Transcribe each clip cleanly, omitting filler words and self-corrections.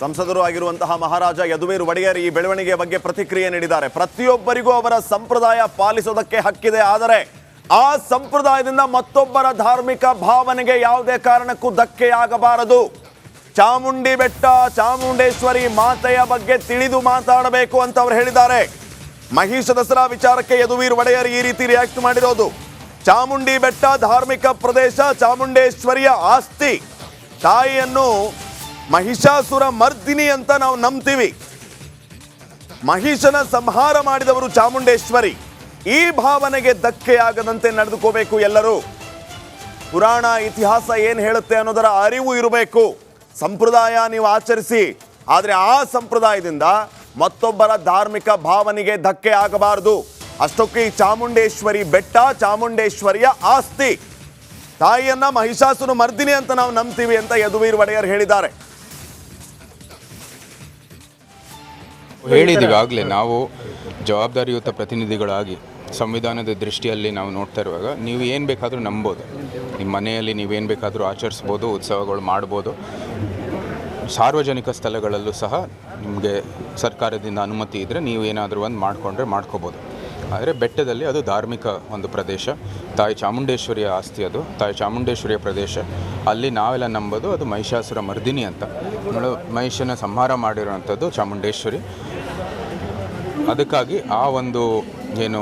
ಸಂಸದರು ಆಗಿರುವಂತಹ ಮಹಾರಾಜ ಯದುವೀರ್ ಒಡೆಯರ್ ಈ ಬೆಳವಣಿಗೆಯ ಬಗ್ಗೆ ಪ್ರತಿಕ್ರಿಯೆ ನೀಡಿದ್ದಾರೆ. ಪ್ರತಿಯೊಬ್ಬರಿಗೂ ಅವರ ಸಂಪ್ರದಾಯ ಪಾಲಿಸೋದಕ್ಕೆ ಹಕ್ಕಿದೆ, ಆದರೆ ಆ ಸಂಪ್ರದಾಯದಿಂದ ಮತ್ತೊಬ್ಬರ ಧಾರ್ಮಿಕ ಭಾವನೆಗೆ ಯಾವುದೇ ಕಾರಣಕ್ಕೂ ಧಕ್ಕೆಯಾಗಬಾರದು. ಚಾಮುಂಡಿ ಬೆಟ್ಟ, ಚಾಮುಂಡೇಶ್ವರಿ ಮಾತೆಯ ಬಗ್ಗೆ ತಿಳಿದು ಮಾತಾಡಬೇಕು ಅಂತ ಅವರು ಹೇಳಿದ್ದಾರೆ. ಮಹಿಷ ದಸರಾ ವಿಚಾರಕ್ಕೆ ಯದುವೀರ್ ಒಡೆಯರ್ ಈ ರೀತಿ ರಿಯಾಕ್ಟ್ ಮಾಡಿರೋದು. ಚಾಮುಂಡಿ ಬೆಟ್ಟ ಧಾರ್ಮಿಕ ಪ್ರದೇಶ, ಚಾಮುಂಡೇಶ್ವರಿಯ ಆಸ್ತಿ. ತಾಯಿಯನ್ನು ಮಹಿಷಾಸುರ ಮರ್ದಿನಿ ಅಂತ ನಾವು ನಂಬ್ತೀವಿ. ಮಹಿಷನ ಸಂಹಾರ ಮಾಡಿದವರು ಚಾಮುಂಡೇಶ್ವರಿ. ಈ ಭಾವನೆಗೆ ಧಕ್ಕೆಯಾಗದಂತೆ ನಡೆದುಕೋಬೇಕು ಎಲ್ಲರೂ. ಪುರಾಣ ಇತಿಹಾಸ ಏನು ಹೇಳುತ್ತೆ ಅನ್ನೋದರ ಅರಿವು ಇರಬೇಕು. ಸಂಪ್ರದಾಯ ನೀವು ಆಚರಿಸಿ, ಆದರೆ ಆ ಸಂಪ್ರದಾಯದಿಂದ ಮತ್ತೊಬ್ಬರ ಧಾರ್ಮಿಕ ಭಾವನೆಗೆ ಧಕ್ಕೆ ಆಗಬಾರದು. ಅಷ್ಟೊಕ್ಕೆ ಈ ಚಾಮುಂಡೇಶ್ವರಿ ಬೆಟ್ಟ ಚಾಮುಂಡೇಶ್ವರಿಯ ಆಸ್ತಿ. ತಾಯಿಯನ್ನ ಮಹಿಷಾಸುರ ಮರ್ದಿನಿ ಅಂತ ನಾವು ನಂಬ್ತೀವಿ ಅಂತ ಯದುವೀರ್ ಒಡೆಯರ್ ಹೇಳಿದ್ದಾರೆ. ಹೇಳಿದ್ದೀವಿ ಆಗಲೇ, ನಾವು ಜವಾಬ್ದಾರಿಯುತ ಪ್ರತಿನಿಧಿಗಳಾಗಿ ಸಂವಿಧಾನದ ದೃಷ್ಟಿಯಲ್ಲಿ ನಾವು ನೋಡ್ತಾ ಇರುವಾಗ ನೀವು ಏನು ಬೇಕಾದರೂ ನಂಬೋದು. ನಿಮ್ಮ ಮನೆಯಲ್ಲಿ ನೀವೇನು ಬೇಕಾದರೂ ಆಚರಿಸ್ಬೋದು, ಉತ್ಸವಗಳು ಮಾಡ್ಬೋದು. ಸಾರ್ವಜನಿಕ ಸ್ಥಳಗಳಲ್ಲೂ ಸಹ ನಿಮಗೆ ಸರ್ಕಾರದಿಂದ ಅನುಮತಿ ಇದ್ದರೆ ನೀವು ಏನಾದರೂ ಒಂದು ಮಾಡಿಕೊಂಡ್ರೆ ಮಾಡ್ಕೋಬೋದು. ಆದರೆ ಬೆಟ್ಟದಲ್ಲಿ ಅದು ಧಾರ್ಮಿಕ ಒಂದು ಪ್ರದೇಶ, ತಾಯಿ ಚಾಮುಂಡೇಶ್ವರಿಯ ಆಸ್ತಿ, ಅದು ತಾಯಿ ಚಾಮುಂಡೇಶ್ವರಿಯ ಪ್ರದೇಶ. ಅಲ್ಲಿ ನಾವೆಲ್ಲ ನಂಬೋದು ಅದು ಮಹಿಷಾಸುರ ಮರ್ದಿನಿ ಅಂತ. ಮಹಿಷನ ಸಂಹಾರ ಮಾಡಿರೋವಂಥದ್ದು ಚಾಮುಂಡೇಶ್ವರಿ. ಅದಕ್ಕಾಗಿ ಆ ಒಂದು ಏನು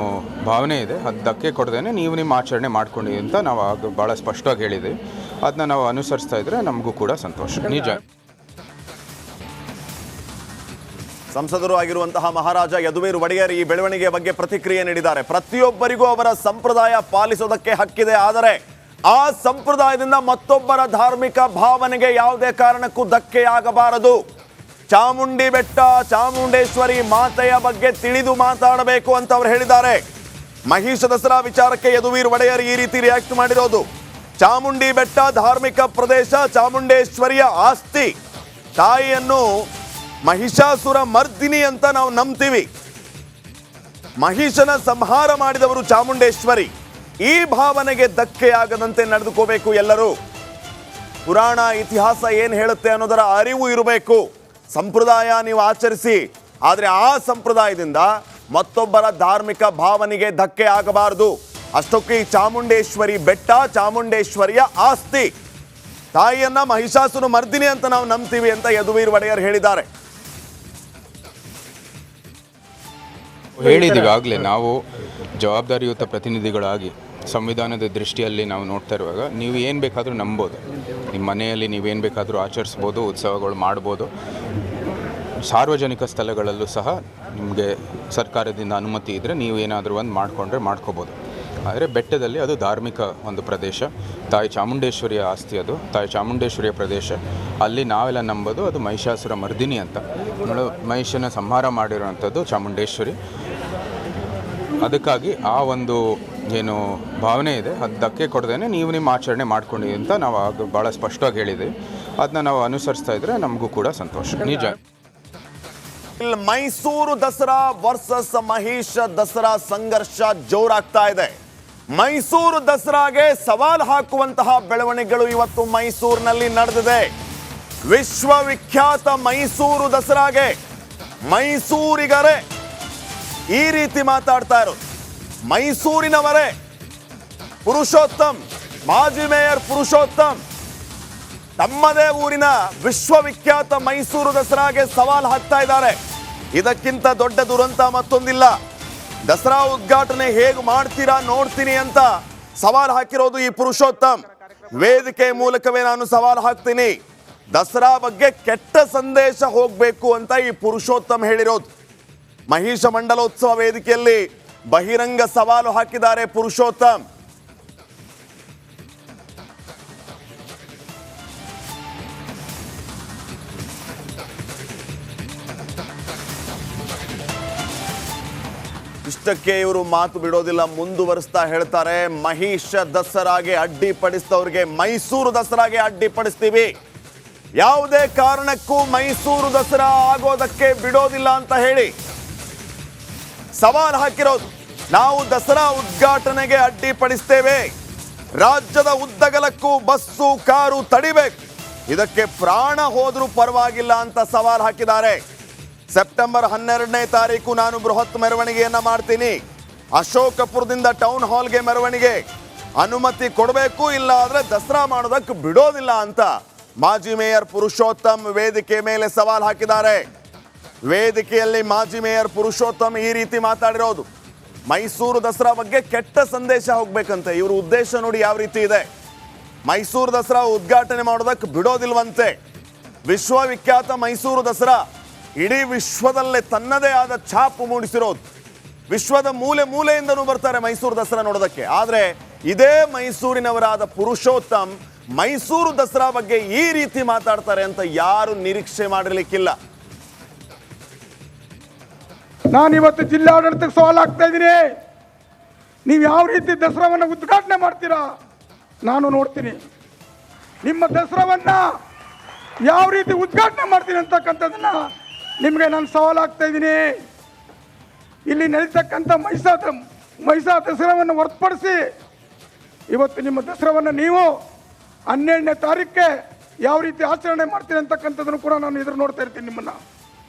ಭಾವನೆ ಇದೆ ಅದು ಧಕ್ಕೆ ಕೊಡದೇನೆ ನೀವು ನಿಮ್ಮ ಆಚರಣೆ ಮಾಡ್ಕೊಂಡಿದ್ದೀವಿ ಅಂತ ನಾವು ಆಗ ಭಾಳ ಸ್ಪಷ್ಟವಾಗಿ ಹೇಳಿದ್ದೀವಿ. ಅದನ್ನ ನಾವು ಅನುಸರಿಸ್ತಾ ಇದ್ದರೆ ನಮಗೂ ಕೂಡ ಸಂತೋಷ. ನಿಜ. ಸಂಸದರು ಆಗಿರುವಂತಹ ಮಹಾರಾಜ ಯದುವೀರ್ ಒಡೆಯರ್ ಈ ಬೆಳವಣಿಗೆಯ ಬಗ್ಗೆ ಪ್ರತಿಕ್ರಿಯೆ ನೀಡಿದ್ದಾರೆ. ಪ್ರತಿಯೊಬ್ಬರಿಗೂ ಅವರ ಸಂಪ್ರದಾಯ ಪಾಲಿಸೋದಕ್ಕೆ ಹಕ್ಕಿದೆ, ಆದರೆ ಆ ಸಂಪ್ರದಾಯದಿಂದ ಮತ್ತೊಬ್ಬರ ಧಾರ್ಮಿಕ ಭಾವನೆಗೆ ಯಾವುದೇ ಕಾರಣಕ್ಕೂ ಧಕ್ಕೆಯಾಗಬಾರದು. ಚಾಮುಂಡಿ ಬೆಟ್ಟ, ಚಾಮುಂಡೇಶ್ವರಿ ಮಾತೆಯ ಬಗ್ಗೆ ತಿಳಿದು ಮಾತಾಡಬೇಕು ಅಂತ ಅವರು ಹೇಳಿದ್ದಾರೆ. ಮಹಿಷ ದಸರಾ ವಿಚಾರಕ್ಕೆ ಯದುವೀರ್ ಒಡೆಯರ್ ಈ ರೀತಿ ರಿಯಾಕ್ಟ್ ಮಾಡಿರೋದು. ಚಾಮುಂಡಿ ಬೆಟ್ಟ ಧಾರ್ಮಿಕ ಪ್ರದೇಶ, ಚಾಮುಂಡೇಶ್ವರಿಯ ಆಸ್ತಿ. ತಾಯಿಯನ್ನು ಮಹಿಷಾಸುರ ಮರ್ದಿನಿ ಅಂತ ನಾವು ನಂಬ್ತೀವಿ. ಮಹಿಷನ ಸಂಹಾರ ಮಾಡಿದವರು ಚಾಮುಂಡೇಶ್ವರಿ. ಈ ಭಾವನೆಗೆ ಧಕ್ಕೆಯಾಗದಂತೆ ನಡೆದುಕೋಬೇಕು ಎಲ್ಲರೂ. ಪುರಾಣ ಇತಿಹಾಸ ಏನು ಹೇಳುತ್ತೆ ಅನ್ನೋದರ ಅರಿವು ಇರಬೇಕು. ಸಂಪ್ರದಾಯ ನೀವು ಆಚರಿಸಿ, ಆದರೆ ಆ ಸಂಪ್ರದಾಯದಿಂದ ಮತ್ತೊಬ್ಬರ ಧಾರ್ಮಿಕ ಭಾವನೆಗೆ ಧಕ್ಕೆ ಆಗಬಾರದು. ಅಷ್ಟೊಕ್ಕೆ ಈ ಚಾಮುಂಡೇಶ್ವರಿ ಬೆಟ್ಟ ಚಾಮುಂಡೇಶ್ವರಿಯ ಆಸ್ತಿ. ತಾಯಿಯನ್ನ ಮಹಿಷಾಸುರ ಮರ್ದಿನಿ ಅಂತ ನಾವು ನಂಬ್ತೀವಿ ಅಂತ ಯದುವೀರ್ ಒಡೆಯರ್ ಹೇಳಿದ್ದಾರೆ. ಹೇಳಿದ್ದೀವಿ ಆಗಲೇ, ನಾವು ಜವಾಬ್ದಾರಿಯುತ ಪ್ರತಿನಿಧಿಗಳಾಗಿ ಸಂವಿಧಾನದ ದೃಷ್ಟಿಯಲ್ಲಿ ನಾವು ನೋಡ್ತಾ ಇರುವಾಗ ನೀವು ಏನು ಬೇಕಾದರೂ ನಂಬೋದು. ನಿಮ್ಮ ಮನೆಯಲ್ಲಿ ನೀವೇನು ಬೇಕಾದರೂ ಆಚರಿಸ್ಬೋದು, ಉತ್ಸವಗಳು ಮಾಡ್ಬೋದು. ಸಾರ್ವಜನಿಕ ಸ್ಥಳಗಳಲ್ಲೂ ಸಹ ನಿಮಗೆ ಸರ್ಕಾರದಿಂದ ಅನುಮತಿ ಇದ್ದರೆ ನೀವು ಏನಾದರೂ ಒಂದು ಮಾಡಿಕೊಂಡ್ರೆ ಮಾಡ್ಕೋಬೋದು. ಆದರೆ ಬೆಟ್ಟದಲ್ಲಿ ಅದು ಧಾರ್ಮಿಕ ಒಂದು ಪ್ರದೇಶ, ತಾಯಿ ಚಾಮುಂಡೇಶ್ವರಿಯ ಆಸ್ತಿ, ಅದು ತಾಯಿ ಚಾಮುಂಡೇಶ್ವರಿಯ ಪ್ರದೇಶ. ಅಲ್ಲಿ ನಾವೆಲ್ಲ ನಂಬೋದು ಅದು ಮಹಿಷಾಸುರ ಮರ್ದಿನಿ ಅಂತ. ಮಹಿಷನ ಸಂಹಾರ ಮಾಡಿರೋವಂಥದ್ದು ಚಾಮುಂಡೇಶ್ವರಿ. ಅದಕ್ಕಾಗಿ ಆ ಒಂದು ಏನು ಭಾವನೆ ಇದೆ ಅದು ಧಕ್ಕೆ ಕೊಡದೇನೆ ನೀವು ನಿಮ್ಮ ಆಚರಣೆ ಮಾಡ್ಕೊಂಡಿದ್ದೀವಿ ಅಂತ ನಾವು ಆಗ ಭಾಳ ಸ್ಪಷ್ಟವಾಗಿ ಹೇಳಿದ್ದೀವಿ. ಅದನ್ನ ನಾವು ಅನುಸರಿಸ್ತಾ ಇದ್ದರೆ ನಮಗೂ ಕೂಡ ಸಂತೋಷ. ನಿಜ. ಮೈಸೂರು ದಸರಾ ವರ್ಸಸ್ ಮಹಿಷ ದಸರಾ ಸಂಘರ್ಷ ಜೋರಾಗ್ತಾ ಇದೆ. ಮೈಸೂರು ದಸರಾಗೆ ಸವಾಲು ಹಾಕುವಂತಹ ಬೆಳವಣಿಗೆಗಳು ಇವತ್ತು ಮೈಸೂರಿನಲ್ಲಿ ನಡೆದಿದೆ. ವಿಶ್ವವಿಖ್ಯಾತ ಮೈಸೂರು ದಸರಾಗೆ ಮೈಸೂರಿಗರೇ ಈ ರೀತಿ ಮಾತಾಡ್ತಾ ಇರೋದು. ಮೈಸೂರಿನವರೇ ಪುರುಷೋತ್ತಮ್, ಮಾಜಿ ಮೇಯರ್ ಪುರುಷೋತ್ತಮ್ ತಮ್ಮದೇ ಊರಿನ ವಿಶ್ವವಿಖ್ಯಾತ ಮೈಸೂರು ದಸರಾಗೆ ಸವಾಲು ಹಾಕ್ತಾ ಇದ್ದಾರೆ. ಇದಕ್ಕಿಂತ ದೊಡ್ಡ ದುರಂತ ಮತ್ತೊಂದಿಲ್ಲ. ದಸರಾ ಉದ್ಘಾಟನೆ ಹೇಗೆ ಮಾಡ್ತೀರಾ ನೋಡ್ತೀನಿ ಅಂತ ಸವಾಲು ಹಾಕಿರೋದು ಈ ಪುರುಷೋತ್ತಮ್. ವೇದಿಕೆ ಮೂಲಕವೇ ನಾನು ಸವಾಲು ಹಾಕ್ತೀನಿ, ದಸರಾ ಬಗ್ಗೆ ಕೆಟ್ಟ ಸಂದೇಶ ಹೋಗಬೇಕು ಅಂತ ಈ ಪುರುಷೋತ್ತಮ್ ಹೇಳಿರೋದು. ಮಹಿಷ ಮಂಡಲೋತ್ಸವ ವೇದಿಕೆಯಲ್ಲಿ ಬಹಿರಂಗ ಸವಾಲು ಹಾಕಿದ್ದಾರೆ ಪುರುಷೋತ್ತಮ್. ಇಷ್ಟಕ್ಕೆ ಇವರು ಮಾತು ಬಿಡೋದಿಲ್ಲ, ಮುಂದುವರಿಸ್ತಾ ಹೇಳ್ತಾರೆ, ಮಹಿಷ ದಸರಾಗೆ ಅಡ್ಡಿಪಡಿಸಿದವ್ರಿಗೆ ಮೈಸೂರು ದಸರಾಗೆ ಅಡ್ಡಿಪಡಿಸ್ತೀವಿ, ಯಾವುದೇ ಕಾರಣಕ್ಕೂ ಮೈಸೂರು ದಸರಾ ಆಗೋದಕ್ಕೆ ಬಿಡೋದಿಲ್ಲ ಅಂತ ಹೇಳಿ ಸವಾಲು ಹಾಕಿರೋದು. ನಾವು ದಸರಾ ಉದ್ಘಾಟನೆಗೆ ಅಡ್ಡಿಪಡಿಸ್ತೇವೆ, ರಾಜ್ಯದ ಉದ್ದಗಲಕ್ಕೂ ಬಸ್ಸು ಕಾರು ತಡಿಬೇಕು, ಇದಕ್ಕೆ ಪ್ರಾಣ ಹೋದ್ರೂ ಪರವಾಗಿಲ್ಲ ಅಂತ ಸವಾಲ್ ಹಾಕಿದ್ದಾರೆ. ಸೆಪ್ಟೆಂಬರ್ 12ನೇ ತಾರೀಕು ನಾನು ಬೃಹತ್ ಮೆರವಣಿಗೆಯನ್ನ ಮಾಡ್ತೀನಿ, ಅಶೋಕಪುರದಿಂದ ಟೌನ್ ಹಾಲ್ಗೆ ಮೆರವಣಿಗೆ ಅನುಮತಿ ಕೊಡಬೇಕು, ಇಲ್ಲ ಆದ್ರೆ ದಸರಾ ಮಾಡೋದಕ್ಕೆ ಬಿಡೋದಿಲ್ಲ ಅಂತ ಮಾಜಿ ಮೇಯರ್ ಪುರುಷೋತ್ತಮ್ ವೇದಿಕೆ ಮೇಲೆ ಸವಾಲ್ ಹಾಕಿದ್ದಾರೆ. ವೇದಿಕೆಯಲ್ಲಿ ಮಾಜಿ ಮೇಯರ್ ಪುರುಷೋತ್ತಮ್ ಈ ರೀತಿ ಮಾತಾಡಿರೋದು. ಮೈಸೂರು ದಸರಾ ಬಗ್ಗೆ ಕೆಟ್ಟ ಸಂದೇಶ ಹೋಗ್ಬೇಕಂತೆ. ಇವ್ರ ಉದ್ದೇಶ ನೋಡಿ ಯಾವ ರೀತಿ ಇದೆ. ಮೈಸೂರು ದಸರಾ ಉದ್ಘಾಟನೆ ಮಾಡೋದಕ್ಕೆ ಬಿಡೋದಿಲ್ವಂತೆ. ವಿಶ್ವವಿಖ್ಯಾತ ಮೈಸೂರು ದಸರಾ ಇಡೀ ವಿಶ್ವದಲ್ಲೇ ತನ್ನದೇ ಆದ ಛಾಪು ಮೂಡಿಸಿರೋದು. ವಿಶ್ವದ ಮೂಲೆ ಮೂಲೆಯಿಂದನೂ ಬರ್ತಾರೆ ಮೈಸೂರು ದಸರಾ ನೋಡೋದಕ್ಕೆ. ಆದರೆ ಇದೇ ಮೈಸೂರಿನವರಾದ ಪುರುಷೋತ್ತಮ್ ಮೈಸೂರು ದಸರಾ ಬಗ್ಗೆ ಈ ರೀತಿ ಮಾತಾಡ್ತಾರೆ ಅಂತ ಯಾರು ನಿರೀಕ್ಷೆ ಮಾಡಿರ್ಲಿಕ್ಕಿಲ್ಲ. ನಾನಿವತ್ತು ಜಿಲ್ಲಾಡಳಿತಕ್ಕೆ ಸವಾಲು ಆಗ್ತಾ ಇದ್ದೀನಿ. ನೀವು ಯಾವ ರೀತಿ ದಸರಾವನ್ನು ಉದ್ಘಾಟನೆ ಮಾಡ್ತೀರಾ ನಾನು ನೋಡ್ತೀನಿ. ನಿಮ್ಮ ದಸರಾವನ್ನು ಯಾವ ರೀತಿ ಉದ್ಘಾಟನೆ ಮಾಡ್ತೀನಿ ಅಂತಕ್ಕಂಥದ್ದನ್ನ ನಿಮಗೆ ನಾನು ಸವಾಲು ಆಗ್ತಾ ಇದ್ದೀನಿ. ಇಲ್ಲಿ ನಡೀತಕ್ಕಂಥ ಮೈಸಾ ದಸರಾವನ್ನು ಹೊರತುಪಡಿಸಿ ಇವತ್ತು ನಿಮ್ಮ ದಸರಾವನ್ನು ನೀವು 12ನೇ ತಾರೀಕಿಗೆ ಯಾವ ರೀತಿ ಆಚರಣೆ ಮಾಡ್ತೀನಿ ಅಂತಕ್ಕಂಥದ್ದನ್ನು ಕೂಡ ನಾನು ಎದುರು ನೋಡ್ತಾ ಇರ್ತೀನಿ. ನಿಮ್ಮನ್ನು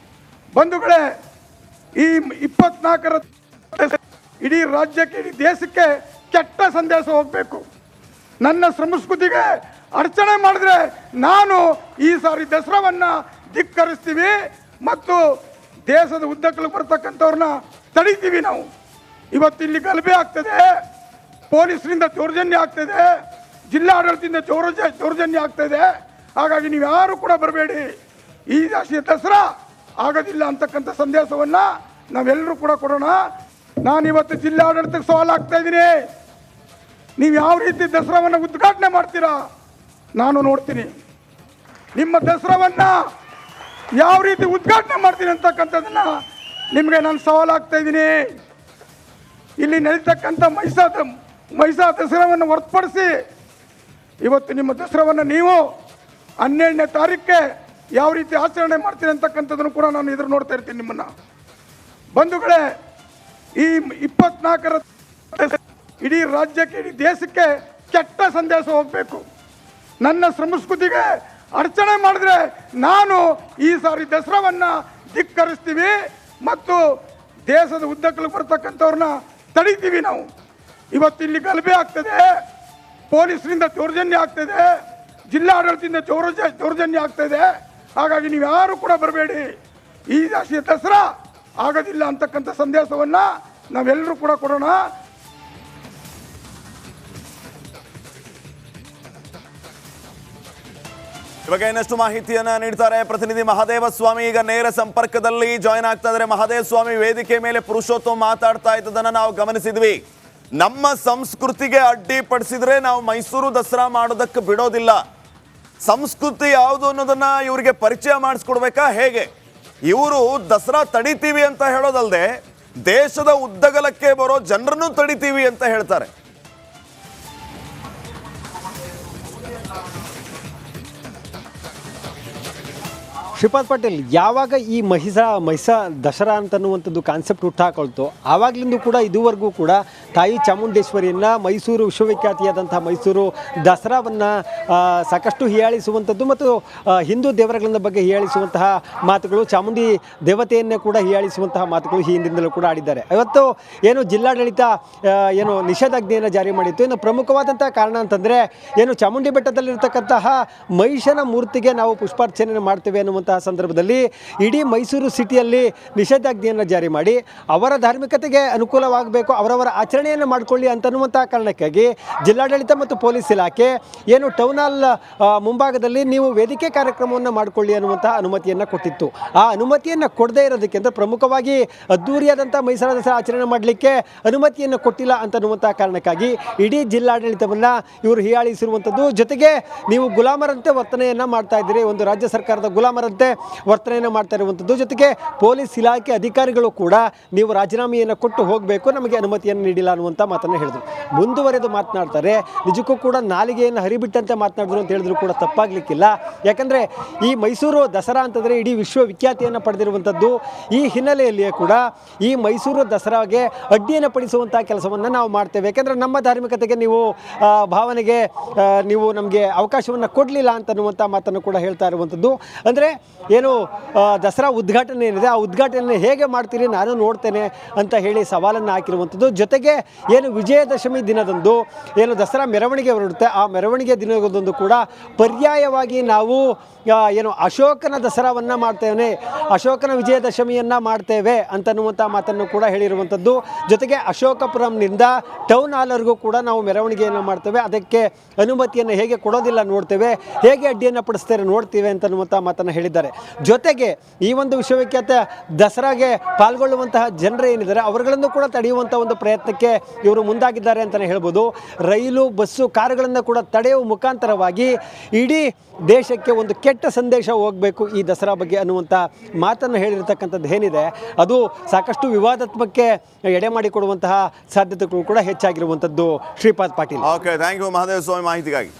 ಬಂಧುಗಳೇ, ಈ 24ರ ಇಡೀ ರಾಜ್ಯಕ್ಕೆ, ಇಡೀ ದೇಶಕ್ಕೆ ಕೆಟ್ಟ ಸಂದೇಶ ಹೋಗಬೇಕು. ನನ್ನ ಸಂಸ್ಕೃತಿಗೆ ಅಡಚಣೆ ಮಾಡಿದ್ರೆ ನಾನು ಈ ಸಾರಿ ದಸರಾವನ್ನು ಧಿಕ್ಕರಿಸ್ತೀವಿ ಮತ್ತು ದೇಶದ ಉದ್ದಕ್ಕಲು ಬರ್ತಕ್ಕಂಥವ್ರನ್ನ ತಡೀತೀವಿ. ನಾವು ಇವತ್ತು ಇಲ್ಲಿ ಗಲಭೆ ಆಗ್ತದೆ, ಪೊಲೀಸರಿಂದ ದೌರ್ಜನ್ಯ ಆಗ್ತದೆ, ಜಿಲ್ಲಾಡಳಿತದಿಂದ ದೌರ್ಜನ್ಯ ಆಗ್ತದೆ. ಹಾಗಾಗಿ ನೀವು ಯಾರು ಕೂಡ ಬರಬೇಡಿ, ಈ ದಸರಾ ಆಗೋದಿಲ್ಲ ಅಂತಕ್ಕಂಥ ಸಂದೇಶವನ್ನ ನಾವೆಲ್ಲರೂ ಕೂಡ ಕೊಡೋಣ. ನಾನಿವತ್ತು ಜಿಲ್ಲಾಡಳಿತಕ್ಕೆ ಸವಾಲು ಆಗ್ತಾ ಇದ್ದೀನಿ. ನೀವು ಯಾವ ರೀತಿ ದಸರಾವನ್ನು ಉದ್ಘಾಟನೆ ಮಾಡ್ತೀರಾ ನಾನು ನೋಡ್ತೀನಿ. ನಿಮ್ಮ ದಸರಾವನ್ನು ಯಾವ ರೀತಿ ಉದ್ಘಾಟನೆ ಮಾಡ್ತೀನಿ ಅಂತಕ್ಕಂಥದ್ದನ್ನ ನಿಮಗೆ ನಾನು ಸವಾಲು ಆಗ್ತಾ ಇದ್ದೀನಿ. ಇಲ್ಲಿ ನಡೀತಕ್ಕಂಥ ಮೈಸಾ ದಸರಾವನ್ನು ಹೊರತುಪಡಿಸಿ ಇವತ್ತು ನಿಮ್ಮ ದಸರಾವನ್ನು ನೀವು 12ನೇ ತಾರೀಕಿಗೆ ಯಾವ ರೀತಿ ಆಚರಣೆ ಮಾಡ್ತೀನಿ ಅಂತಕ್ಕಂಥದ್ದನ್ನು ಕೂಡ ನಾನು ಎದುರು ನೋಡ್ತಾ ಇರ್ತೀನಿ. ನಿಮ್ಮನ್ನು ಬಂಧುಗಳೇ, ಈ 24ರ ಇಡೀ ರಾಜ್ಯಕ್ಕೆ, ಇಡೀ ದೇಶಕ್ಕೆ ಕೆಟ್ಟ ಸಂದೇಶ ಹೋಗಬೇಕು. ನನ್ನ ಸಂಸ್ಕೃತಿಗೆ ಅಡಚಣೆ ಮಾಡಿದ್ರೆ ನಾನು ಈ ಸಾರಿ ದಸರಾವನ್ನು ಧಿಕ್ಕರಿಸ್ತೀವಿ ಮತ್ತು ದೇಶದ ಉದ್ದಕ್ಕಲು ಬರ್ತಕ್ಕಂಥವ್ರನ್ನ ತಡೀತೀವಿ. ನಾವು ಇವತ್ತು ಇಲ್ಲಿ ಗಲಭೆ ಆಗ್ತದೆ, ಪೊಲೀಸರಿಂದ ದೌರ್ಜನ್ಯ ಆಗ್ತದೆ, ಜಿಲ್ಲಾಡಳಿತದಿಂದ ದೌರ್ಜನ್ಯ ಆಗ್ತದೆ. ಹಾಗಾಗಿ ನೀವು ಯಾರು ಕೂಡ ಬರಬೇಡಿ, ಈ ದಸರಾ ಆಗೋದಿಲ್ಲ ಅಂತಕ್ಕಂಥ ಸಂದೇಶವನ್ನ ನಾವೆಲ್ಲರೂ ಕೂಡ ಕೊಡೋಣ. ಇವಾಗ ಇನ್ನಷ್ಟು ಮಾಹಿತಿಯನ್ನ ನೀಡ್ತಾರೆ ಪ್ರತಿನಿಧಿ ಮಹದೇವ ಸ್ವಾಮಿ. ಈಗ ನೇರ ಸಂಪರ್ಕದಲ್ಲಿ ಜಾಯ್ನ್ ಆಗ್ತಾ ಇದ್ದಾರೆ. ಮಹದೇವ ಸ್ವಾಮಿ, ವೇದಿಕೆ ಮೇಲೆ ಪುರುಷೋತ್ತಮ್ ಮಾತಾಡ್ತಾ ಇದ್ದದನ್ನ ನಾವು ಗಮನಿಸಿದ್ವಿ. ನಮ್ಮ ಸಂಸ್ಕೃತಿಗೆ ಅಡ್ಡಿಪಡಿಸಿದ್ರೆ ನಾವು ಮೈಸೂರು ದಸರಾ ಮಾಡೋದಕ್ಕೆ ಬಿಡೋದಿಲ್ಲ. ಸಂಸ್ಕೃತಿ ಯಾವುದು ಅನ್ನೋದನ್ನ ಇವರಿಗೆ ಪರಿಚಯ ಮಾಡಿಸ್ಕೊಡ್ಬೇಕಾ ಹೇಗೆ? ಇವರು ದಸರಾ ತಡಿತೀವಿ ಅಂತ ಹೇಳೋದಲ್ಲದೆ ದೇಶದ ಉದ್ದಗಲಕ್ಕೆ ಬರೋ ಜನರನ್ನು ತಡಿತೀವಿ ಅಂತ ಹೇಳ್ತಾರೆ. ಶ್ರೀಪಾದ್ ಪಾಟೀಲ್, ಯಾವಾಗ ಈ ಮಹಿಷಾ ದಸರಾ ಅಂತನ್ನುವಂಥದ್ದು ಕಾನ್ಸೆಪ್ಟ್ ಹುಟ್ಟಾಕೊಳ್ತು ಆವಾಗಲಿಂದ ಕೂಡ ಇದುವರೆಗೂ ಕೂಡ ತಾಯಿ ಚಾಮುಂಡೇಶ್ವರಿಯನ್ನು, ಮೈಸೂರು ವಿಶ್ವವಿಖ್ಯಾತಿಯಾದಂಥ ಮೈಸೂರು ದಸರಾವನ್ನು ಸಾಕಷ್ಟು ಹೀಯಾಳಿಸುವಂಥದ್ದು ಮತ್ತು ಹಿಂದೂ ದೇವರುಗಳ ಬಗ್ಗೆ ಹೀಯಾಳಿಸುವಂತಹ ಮಾತುಗಳು, ಚಾಮುಂಡಿ ದೇವತೆಯನ್ನೇ ಕೂಡ ಹೀಯಾಳಿಸುವಂತಹ ಮಾತುಗಳು ಈ ಹಿಂದಿಂದಲೂ ಕೂಡ ಆಡಿದ್ದಾರೆ. ಇವತ್ತು ಏನು ಜಿಲ್ಲಾಡಳಿತ ಏನು ನಿಷೇಧಾಜ್ಞೆಯನ್ನು ಜಾರಿ ಮಾಡಿತ್ತು, ಇನ್ನು ಪ್ರಮುಖವಾದಂಥ ಕಾರಣ ಅಂತಂದರೆ ಏನು ಚಾಮುಂಡಿ ಬೆಟ್ಟದಲ್ಲಿರ್ತಕ್ಕಂತಹ ಮಹಿಷನ ಮೂರ್ತಿಗೆ ನಾವು ಪುಷ್ಪಾರ್ಚನೆ ಮಾಡ್ತೇವೆ ಅನ್ನುವಂಥ ಸಂದರ್ಭದಲ್ಲಿ ಇಡೀ ಮೈಸೂರು ಸಿಟಿಯಲ್ಲಿ ನಿಷೇಧಾಜ್ಞೆಯನ್ನು ಜಾರಿ ಮಾಡಿ ಅವರ ಧಾರ್ಮಿಕತೆಗೆ ಅನುಕೂಲವಾಗಬೇಕು, ಅವರವರ ಆಚರಣೆಯನ್ನು ಮಾಡಿಕೊಳ್ಳಿ ಅಂತನ್ನುವಂಥ ಕಾರಣಕ್ಕಾಗಿ ಜಿಲ್ಲಾಡಳಿತ ಮತ್ತು ಪೊಲೀಸ್ ಇಲಾಖೆ ಏನು ಟೌನ್ ಹಾಲ್ ಮುಂಭಾಗದಲ್ಲಿ ನೀವು ವೇದಿಕೆ ಕಾರ್ಯಕ್ರಮವನ್ನು ಮಾಡಿಕೊಳ್ಳಿ ಅನ್ನುವಂಥ ಅನುಮತಿಯನ್ನು ಕೊಟ್ಟಿತ್ತು. ಆ ಅನುಮತಿಯನ್ನು ಕೊಡದೇ ಇರೋದಕ್ಕೆ ಅಂದರೆ ಪ್ರಮುಖವಾಗಿ ಅದ್ದೂರಿಯಾದಂಥ ಮೈಸೂರು ದಸರಾ ಆಚರಣೆ ಮಾಡಲಿಕ್ಕೆ ಅನುಮತಿಯನ್ನು ಕೊಟ್ಟಿಲ್ಲ ಅಂತನ್ನುವಂಥ ಕಾರಣಕ್ಕಾಗಿ ಇಡೀ ಜಿಲ್ಲಾಡಳಿತವನ್ನು ಇವರು ಹೀಯಾಳಿಸಿರುವಂಥದ್ದು. ಜೊತೆಗೆ ನೀವು ಗುಲಾಮರಂತೆ ವರ್ತನೆಯನ್ನು ಮಾಡ್ತಾ ಇದ್ದೀರಿ, ಒಂದು ರಾಜ್ಯ ಸರ್ಕಾರದ ಗುಲಾಮರಂತೆ ಇರುವಂತೆ ವರ್ತನೆಯನ್ನು ಮಾಡ್ತಾ ಇರುವಂಥದ್ದು. ಜೊತೆಗೆ ಪೊಲೀಸ್ ಇಲಾಖೆ ಅಧಿಕಾರಿಗಳು ಕೂಡ ನೀವು ರಾಜೀನಾಮೆಯನ್ನು ಕೊಟ್ಟು ಹೋಗಬೇಕು, ನಮಗೆ ಅನುಮತಿಯನ್ನು ನೀಡಿಲ್ಲ ಅನ್ನುವಂಥ ಮಾತನ್ನು ಹೇಳಿದರು. ಮುಂದುವರೆದು ಮಾತನಾಡ್ತಾರೆ, ನಿಜಕ್ಕೂ ಕೂಡ ನಾಲಿಗೆಯನ್ನು ಹರಿಬಿಟ್ಟಂತೆ ಮಾತನಾಡಿದ್ರು ಅಂತ ಹೇಳಿದ್ರು ಕೂಡ ತಪ್ಪಾಗಲಿಕ್ಕಿಲ್ಲ. ಯಾಕಂದರೆ ಈ ಮೈಸೂರು ದಸರಾ ಅಂತಂದರೆ ಇಡೀ ವಿಶ್ವವಿಖ್ಯಾತಿಯನ್ನು ಪಡೆದಿರುವಂಥದ್ದು. ಈ ಹಿನ್ನೆಲೆಯಲ್ಲಿಯೇ ಕೂಡ ಈ ಮೈಸೂರು ದಸರಾಗೆ ಅಡ್ಡಿಯನ್ನು ಪಡಿಸುವಂಥ ಕೆಲಸವನ್ನು ನಾವು ಮಾಡ್ತೇವೆ. ಯಾಕೆಂದರೆ ನಮ್ಮ ಧಾರ್ಮಿಕತೆಗೆ ನೀವು ಭಾವನೆಗೆ ನೀವು ನಮಗೆ ಅವಕಾಶವನ್ನು ಕೊಡಲಿಲ್ಲ ಅಂತನ್ನುವಂಥ ಮಾತನ್ನು ಕೂಡ ಹೇಳ್ತಾ ಇರುವಂಥದ್ದು. ಅಂದರೆ ಏನು ದಸರಾ ಉದ್ಘಾಟನೆ ಏನಿದೆ ಆ ಉದ್ಘಾಟನೆ ಹೇಗೆ ಮಾಡ್ತೀರಿ ನಾನು ನೋಡ್ತೇನೆ ಅಂತ ಹೇಳಿ ಸವಾಲನ್ನು ಹಾಕಿರುವಂಥದ್ದು. ಜೊತೆಗೆ ಏನು ವಿಜಯದಶಮಿ ದಿನದಂದು ಏನು ದಸರಾ ಮೆರವಣಿಗೆ ಹೊರಡುತ್ತೆ ಆ ಮೆರವಣಿಗೆ ದಿನದಂದು ಕೂಡ ಪರ್ಯಾಯವಾಗಿ ನಾವು ಏನು ಅಶೋಕನ ದಸರಾವನ್ನು ಮಾಡ್ತೇವೆ, ಅಶೋಕನ ವಿಜಯದಶಮಿಯನ್ನು ಮಾಡ್ತೇವೆ ಅಂತನ್ನುವಂಥ ಮಾತನ್ನು ಕೂಡ ಹೇಳಿರುವಂಥದ್ದು. ಜೊತೆಗೆ ಅಶೋಕಪುರಂನಿಂದ ಟೌನ್ ಹಾಲ್ವರೆಗೂ ಕೂಡ ನಾವು ಮೆರವಣಿಗೆಯನ್ನು ಮಾಡ್ತೇವೆ, ಅದಕ್ಕೆ ಅನುಮತಿಯನ್ನು ಹೇಗೆ ಕೊಡೋದಿಲ್ಲ ನೋಡ್ತೇವೆ, ಹೇಗೆ ಅಡ್ಡಿಯನ್ನು ಪಡಿಸ್ತೇವೆ ನೋಡ್ತೇವೆ ಅಂತನ್ನುವಂಥ ಮಾತನ್ನು ಹೇಳಿದ್ದಾರೆ. ಜೊತೆಗೆ ಈ ಒಂದು ವಿಶ್ವವಿಖ್ಯಾತ ದಸರಾಗೆ ಪಾಲ್ಗೊಳ್ಳುವಂತಹ ಜನರು ಏನಿದ್ದಾರೆ ಅವರುಗಳನ್ನು ಕೂಡ ತಡೆಯುವಂಥ ಒಂದು ಪ್ರಯತ್ನಕ್ಕೆ ಇವರು ಮುಂದಾಗಿದ್ದಾರೆ ಅಂತಲೇ ಹೇಳ್ಬೋದು. ರೈಲು, ಬಸ್ಸು, ಕಾರುಗಳನ್ನು ಕೂಡ ತಡೆಯುವ ಮುಖಾಂತರವಾಗಿ ಇಡೀ ದೇಶಕ್ಕೆ ಒಂದು ಕೆಟ್ಟ ಸಂದೇಶ ಹೋಗಬೇಕು ಈ ದಸರಾ ಬಗ್ಗೆ ಅನ್ನುವಂಥ ಮಾತನ್ನು ಹೇಳಿರ್ತಕ್ಕಂಥದ್ದು ಏನಿದೆ ಅದು ಸಾಕಷ್ಟು ವಿವಾದಾತ್ಮಕಕ್ಕೆ ಎಡೆ ಮಾಡಿಕೊಡುವಂತಹ ಸಾಧ್ಯತೆಗಳು ಕೂಡ ಹೆಚ್ಚಾಗಿರುವಂಥದ್ದು. Shripad Patil. Okay, thank you Mahadeva Swami ಮಾಹಿತಿಗಾಗಿ.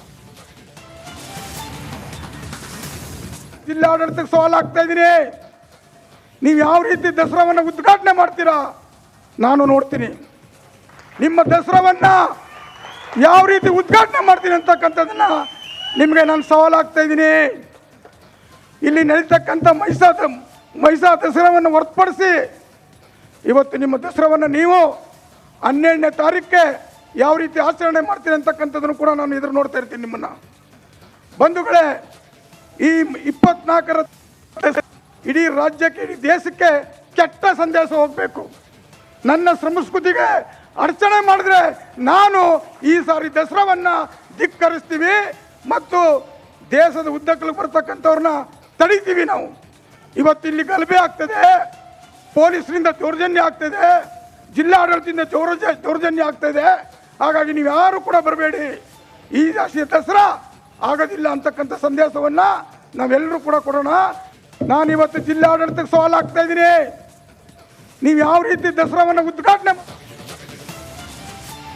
ಜಿಲ್ಲಾಡಳಿತಕ್ಕೆ ಸವಾಲು ಆಗ್ತಾ ಇದ್ದೀನಿ, ನೀವು ಯಾವ ರೀತಿ ದಸರಾವನ್ನು ಉದ್ಘಾಟನೆ ಮಾಡ್ತೀರಾ ನಾನು ನೋಡ್ತೀನಿ. ನಿಮ್ಮ ದಸರಾವನ್ನು ಯಾವ ರೀತಿ ಉದ್ಘಾಟನೆ ಮಾಡ್ತೀನಿ ಅಂತಕ್ಕಂಥದ್ದನ್ನು ನಿಮಗೆ ನಾನು ಸವಾಲಾಗ್ತಾ ಇದ್ದೀನಿ. ಇಲ್ಲಿ ನಡೀತಕ್ಕಂಥ ಮೈಸಾ ದಸರಾವನ್ನು ಹೊರತುಪಡಿಸಿ ಇವತ್ತು ನಿಮ್ಮ ದಸರಾವನ್ನು ನೀವು 12ನೇ ತಾರೀಕಿಗೆ ಯಾವ ರೀತಿ ಆಚರಣೆ ಮಾಡ್ತೀರಿ ಅಂತಕ್ಕಂಥದ್ದನ್ನು ಕೂಡ ನಾನು ಎದುರು ನೋಡ್ತಾ ಇರ್ತೀನಿ ನಿಮ್ಮನ್ನು. ಬಂಧುಗಳೇ, ಈ 24ರ ಇಡೀ ರಾಜ್ಯಕ್ಕೆ, ಇಡೀ ದೇಶಕ್ಕೆ ಕೆಟ್ಟ ಸಂದೇಶ ಹೋಗಬೇಕು. ನನ್ನ ಸಂಸ್ಕೃತಿಗೆ ಅಡಚಣೆ ಮಾಡಿದ್ರೆ ನಾನು ಈ ಸಾರಿ ದಸರಾವನ್ನು ಧಿಕ್ಕರಿಸ್ತೀವಿ ಮತ್ತು ದೇಶದ ಉದ್ದಕ್ಕಲು ಬರ್ತಕ್ಕಂಥವ್ರನ್ನ ತಡೀತೀವಿ. ನಾವು ಇವತ್ತಿಲ್ಲಿ ಗಲಭೆ ಆಗ್ತದೆ, ಪೊಲೀಸರಿಂದ ದೌರ್ಜನ್ಯ ಆಗ್ತದೆ, ಜಿಲ್ಲಾಡಳಿತದಿಂದ ದೌರ್ಜನ್ಯ ಆಗ್ತದೆ. ಹಾಗಾಗಿ ನೀವು ಯಾರು ಕೂಡ ಬರಬೇಡಿ, ಈ ದಸರಾ ಆಗೋದಿಲ್ಲ ಅಂತಕ್ಕಂಥ ಸಂದೇಶವನ್ನು ನಾವೆಲ್ಲರೂ ಕೂಡ ಕೊಡೋಣ. ನಾನಿವತ್ತು ಜಿಲ್ಲಾಡಳಿತಕ್ಕೆ ಸವಾಲು ಆಗ್ತಾ ಇದ್ದೀನಿ, ನೀವು ಯಾವ ರೀತಿ ದಸರಾವನ್ನು ಉದ್ಘಾಟನೆ